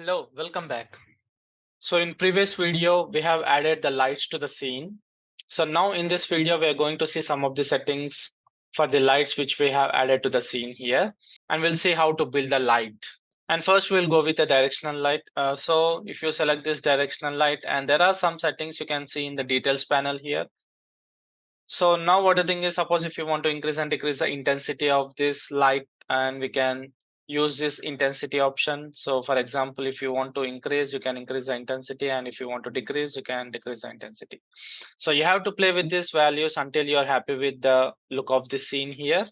Hello, welcome back. So in previous video, we have added the lights to the scene. So now in this video, we are going to see some of the settings for the lights which we have added to the scene here. And we'll see how to build the light. And first we'll go with the directional light. So if you select this directional light, and there are some settings you can see in the details panel here. So now what the thing is, suppose if you want to increase and decrease the intensity of this light, and we can use this intensity option. So for example, if you want to increase, you can increase the intensity, and if you want to decrease, you can decrease the intensity. So you have to play with these values until you are happy with the look of the scene here.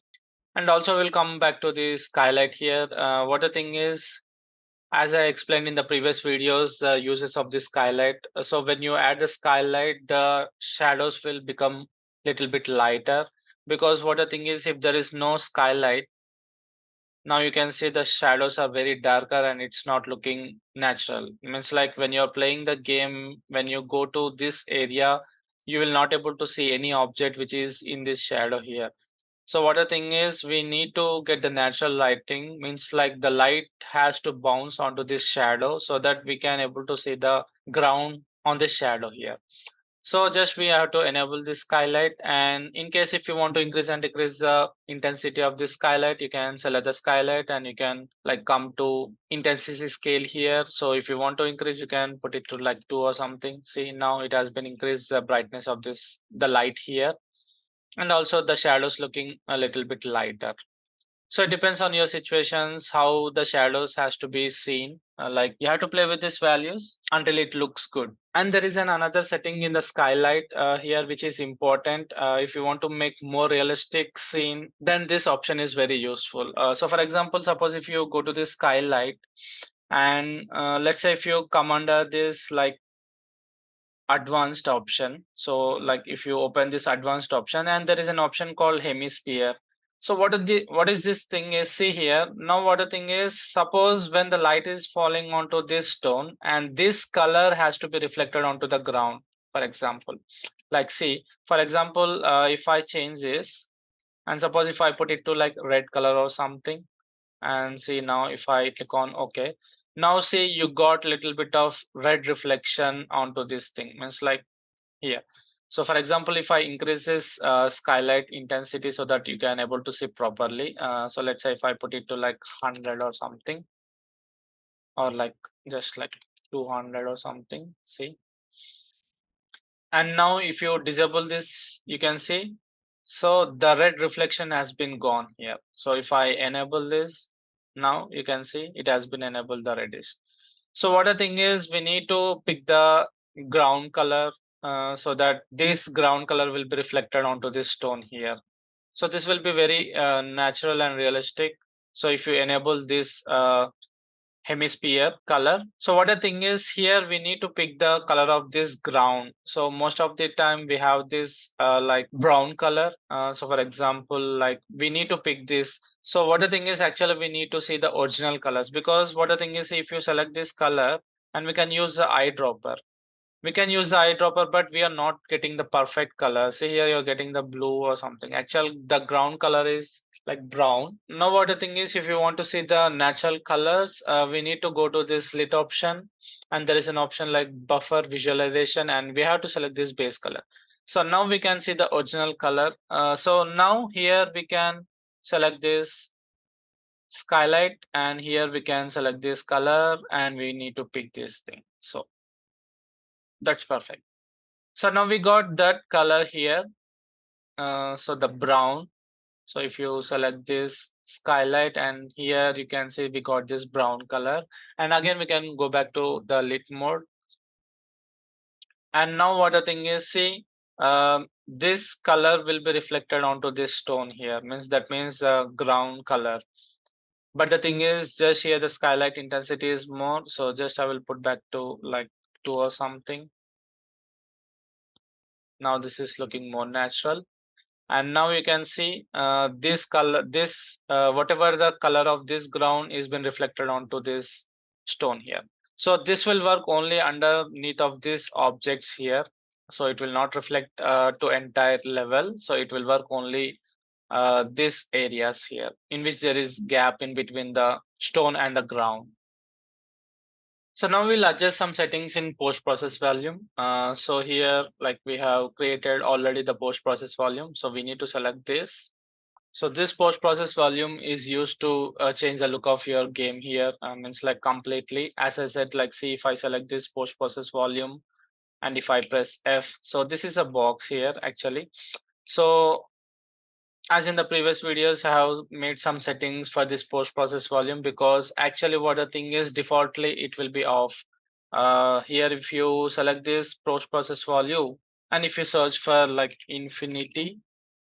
And also we'll come back to the skylight here. What the thing is, as I explained in the previous videos, the uses of the skylight. So when you add the skylight, the shadows will become little bit lighter, because what the thing is, if there is no skylight, now you can see the shadows are very darker and it's not looking natural. Means like when you're playing the game, when you go to this area, you will not able to see any object which is in this shadow here. So what the thing is, we need to get the natural lighting, means like the light has to bounce onto this shadow so that we can able to see the ground on this shadow here. So just we have to enable this skylight, and in case if you want to increase and decrease the intensity of this skylight, you can select the skylight and you can like come to intensity scale here. So if you want to increase, you can put it to like 2 or something. See, now it has been increased the brightness of this the light here, and also the shadows looking a little bit lighter. So it depends on your situations how the shadows has to be seen. Like you have to play with these values until it looks good. And there is another setting in the skylight here which is important. If you want to make more realistic scene, then this option is very useful. So for example, suppose if you go to the skylight, and let's say if you come under this like advanced option. So like if you open this advanced option, and there is an option called hemisphere. So what is this thing is, see here. Now what the thing is, suppose when the light is falling onto this stone, and this color has to be reflected onto the ground, for example. Like see, for example, if I change this, and suppose if I put it to like red color or something, and see now if I click on OK, now see you got little bit of red reflection onto this thing, means like here. So for example, if I increase this skylight intensity so that you can able to see properly, so let's say if I put it to like 100 or something, or like just like 200 or something, see. And now if you disable this, you can see, so the red reflection has been gone here. So if I enable this, now you can see it has been enabled the reddish. So what the thing is, we need to pick the ground color so that this ground color will be reflected onto this stone here. So this will be very natural and realistic. So if you enable this hemisphere color, so what the thing is, here we need to pick the color of this ground. So most of the time we have this like brown color. So for example, like we need to pick this. So what the thing is, actually we need to see the original colors, because what the thing is, if you select this color, and we can use the eyedropper, we can use the eyedropper, but we are not getting the perfect color. See here, you're getting the blue or something. Actually, the ground color is like brown. Now, what the thing is, if you want to see the natural colors, we need to go to this lit option, and there is an option like buffer visualization, and we have to select this base color. So now we can see the original color. So now here we can select this skylight, and here we can select this color, and we need to pick this thing. So that's perfect. So now we got that color here. So the brown. So if you select this skylight, and here you can see we got this brown color. And again, we can go back to the lit mode. And now what the thing is, see, this color will be reflected onto this stone here. Means that means ground color. But the thing is, just here the skylight intensity is more. So just I will put back to like 2 or something. Now this is looking more natural. And now you can see this color, this whatever the color of this ground is been reflected onto this stone here. So this will work only underneath of these objects here. So it will not reflect to entire level. So it will work only these areas here in which there is gap in between the stone and the ground. So now we'll adjust some settings in post process volume. So here, like we have created already the post process volume. So we need to select this. So this post process volume is used to change the look of your game here. Means like completely. As I said, like see if I select this post process volume and if I press F, so this is a box here actually. So as in the previous videos, I have made some settings for this post process volume because actually what the thing is defaultly it will be off. Here if you select this post process volume and if you search for like infinity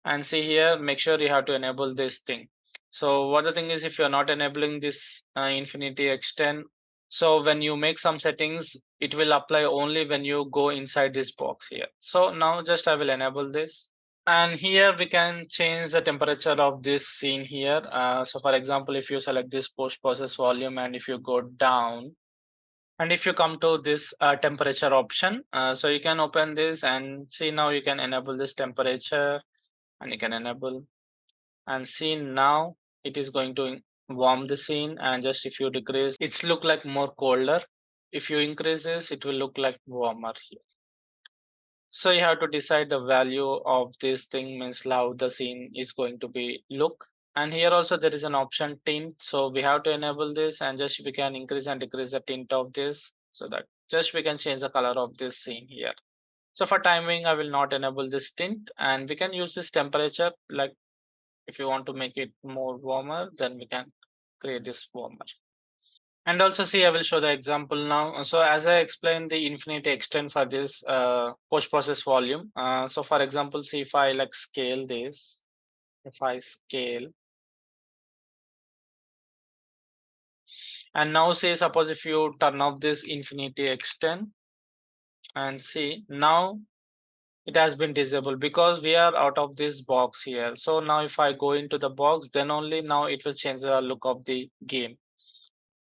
and see here, make sure you have to enable this thing. So what the thing is, if you're not enabling this infinity extend, so when you make some settings, it will apply only when you go inside this box here. So now just I will enable this. And here we can change the temperature of this scene here. So for example, if you select this post process volume and if you go down and if you come to this temperature option, so you can open this and see now you can enable this temperature and you can enable and see now it is going to warm the scene, and just if you decrease it's look like more colder. If you increase this it will look like warmer here. So you have to decide the value of this thing means how the scene is going to be look. And here also there is an option tint, so we have to enable this and just we can increase and decrease the tint of this so that just we can change the color of this scene here. So for timing I will not enable this tint and we can use this temperature, like if you want to make it more warmer then we can create this warmer. And also see, I will show the example now. So as I explained the infinity extent for this post process volume. So for example, see if I like scale this, if I scale and now say suppose if you turn off this infinity extent and see now it has been disabled because we are out of this box here. So now if I go into the box then only now it will change the look of the game.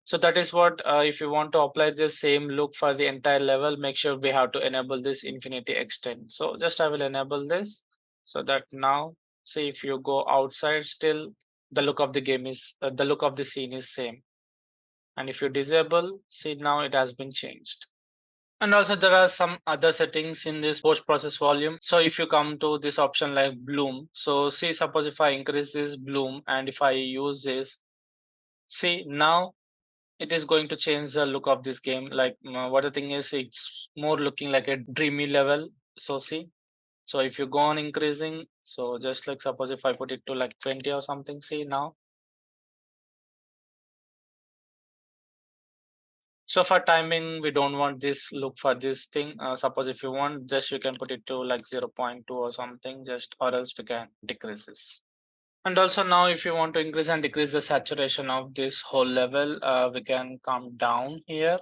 So that is what if you want to apply the same look for the entire level, make sure we have to enable this infinity extend. So just I will enable this so that now see if you go outside still the look of the game is the look of the scene is same. And if you disable, see now it has been changed. And also there are some other settings in this post process volume. So if you come to this option like bloom, so see suppose if I increase this bloom and if I use this, see now it is going to change the look of this game. Like what the thing is, it's more looking like a dreamy level. So see, so if you go on increasing, so just like suppose if I put it to like 20 or something, see now. So for timing, we don't want this look for this thing. Suppose if you want, just you can put it to like 0.2 or something, just or else we can decrease this. And also now if you want to increase and decrease the saturation of this whole level, we can come down here.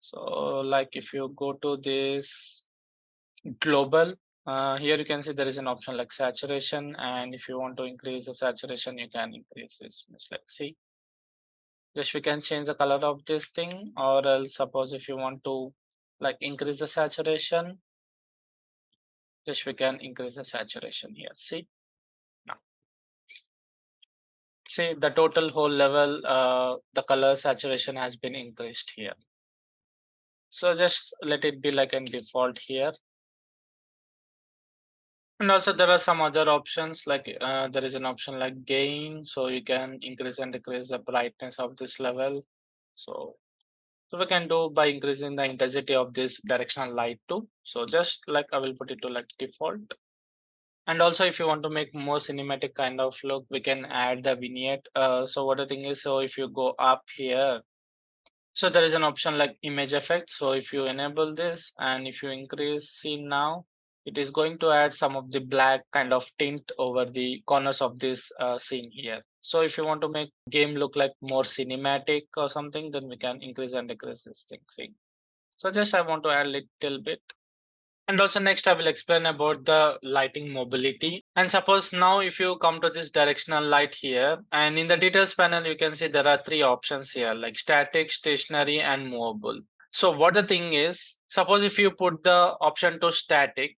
So like if you go to this global, here you can see there is an option like saturation, and if you want to increase the saturation you can increase this. It's like see, just we can change the color of this thing, or else suppose if you want to like increase the saturation, just we can increase the saturation here. See now, see the total whole level, the color saturation has been increased here. So just let it be like in default here. And also there are some other options like there is an option like gain, so you can increase and decrease the brightness of this level. So we can do by increasing the intensity of this directional light too. So just like I will put it to like default. And also if you want to make more cinematic kind of look, we can add the vignette. So what the thing is, so if you go up here, so there is an option like image effect. So if you enable this and if you increase, see now it is going to add some of the black kind of tint over the corners of this scene here. So if you want to make game look like more cinematic or something, then we can increase and decrease this thing. See. So just I want to add a little bit. And also next I will explain about the lighting mobility. And suppose now if you come to this directional light here and in the details panel, you can see there are three options here like static, stationary and movable. So what the thing is, suppose if you put the option to static,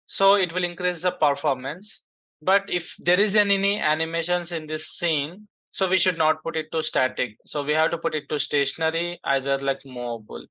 so it will increase the performance. But if there is any animations in this scene, So we should not put it to static. So we have to put it to stationary, either like movable.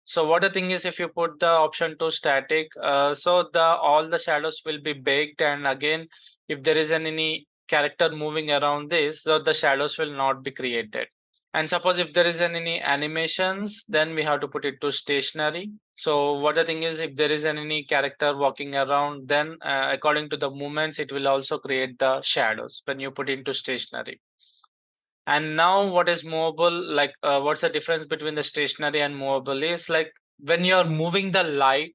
So what the thing is, if you put the option to static, so the all the shadows will be baked, and again, if there is any character moving around this, so the shadows will not be created. And suppose if there is any animations, then we have to put it to stationary. So what the thing is, if there is any character walking around, then according to the movements, it will also create the shadows when you put into stationary. And now what is movable, like what's the difference between the stationary and movable is like when you're moving the light,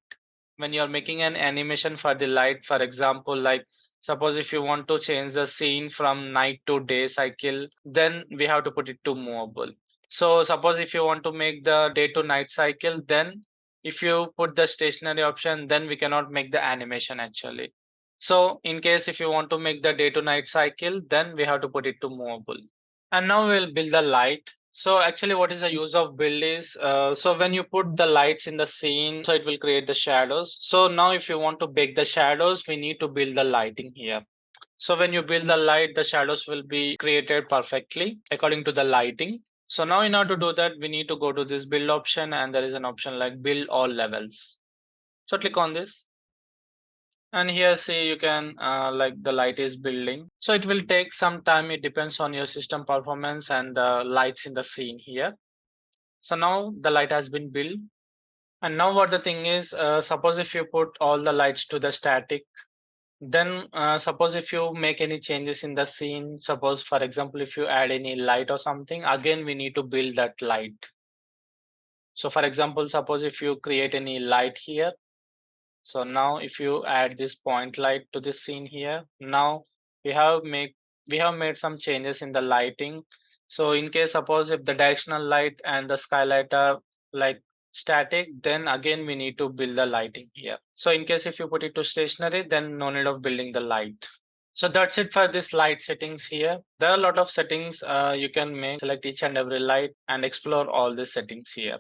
when you're making an animation for the light, for example, like suppose if you want to change the scene from night to day cycle, then we have to put it to movable. So suppose if you want to make the day to night cycle, then if you put the stationary option, then we cannot make the animation actually. So in case if you want to make the day to night cycle, then we have to put it to movable. And now we'll build the light. So actually what is the use of build is, so when you put the lights in the scene, so it will create the shadows. So now if you want to bake the shadows, we need to build the lighting here. So when you build the light, the shadows will be created perfectly according to the lighting. So now in order to do that, we need to go to this build option, and there is an option like build all levels. So click on this. And here see you can like the light is building. So it will take some time. It depends on your system performance and the lights in the scene here. So now the light has been built. And now what the thing is, suppose if you put all the lights to the static, then suppose if you make any changes in the scene, suppose for example, if you add any light or something, again we need to build that light. So for example, suppose if you create any light here, so now if you add this point light to this scene here, now we have make we have made some changes in the lighting. So in case suppose if the directional light and the skylight are like static, then again we need to build the lighting here. So in case if you put it to stationary, then no need of building the light. So that's it for this light settings here. There are a lot of settings you can make, select each and every light and explore all these settings here.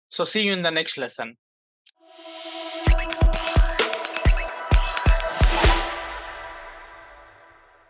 So see you in the next lesson.